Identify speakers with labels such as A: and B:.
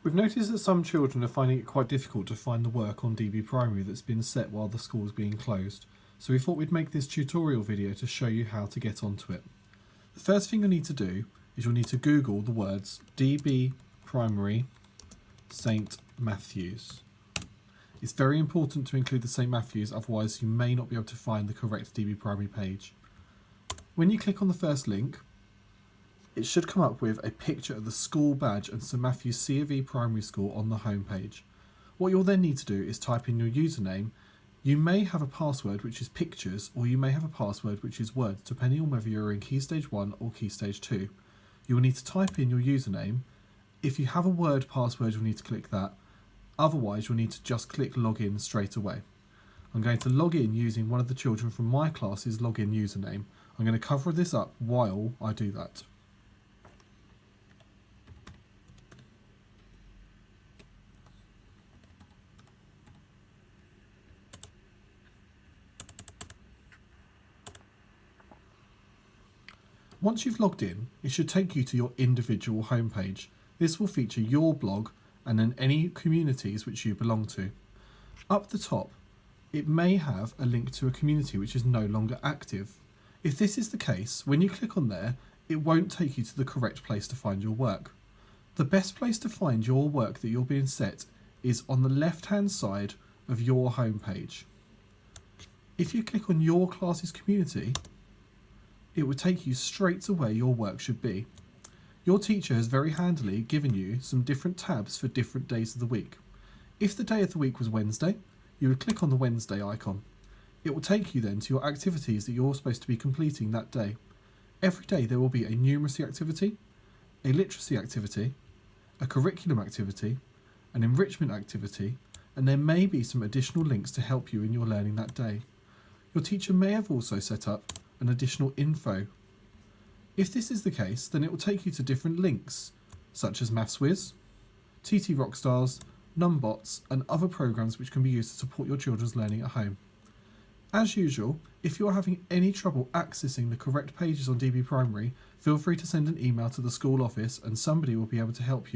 A: We've noticed that some children are finding it quite difficult to find the work on DB Primary that's been set while the school is being closed, so we thought we'd make this tutorial video to show you how to get onto it. The first thing you'll need to do is you'll need to Google the words DB Primary St Matthews. It's very important to include the St Matthews, otherwise you may not be able to find the correct DB Primary page. When you click on the first link, it should come up with a picture of the school badge and St Matthew's C of E Primary School on the home page. What you'll then need to do is type in your username. You may have a password which is pictures, or you may have a password which is words, depending on whether you're in Key Stage 1 or Key Stage 2. You will need to type in your username. If you have a word password, you'll need to click that. Otherwise, you'll need to just click login straight away. I'm going to log in using one of the children from my class's login username. I'm going to cover this up while I do that. Once you've logged in, it should take you to your individual homepage. This will feature your blog and then any communities which you belong to. Up the top, it may have a link to a community which is no longer active. If this is the case, when you click on there, it won't take you to the correct place to find your work. The best place to find your work that you're being set is on the left-hand side of your homepage. If you click on your class's community, it will take you straight to where your work should be. Your teacher has very handily given you some different tabs for different days of the week. If the day of the week was Wednesday, you would click on the Wednesday icon. It will take you then to your activities that you're supposed to be completing that day. Every day there will be a numeracy activity, a literacy activity, a curriculum activity, an enrichment activity, and there may be some additional links to help you in your learning that day. Your teacher may have also set up an additional info. If this is the case, then it will take you to different links, such as MathsWhiz, TT Rockstars, Numbots, and other programs which can be used to support your children's learning at home. As usual, if you're having any trouble accessing the correct pages on DB Primary, feel free to send an email to the school office and somebody will be able to help you.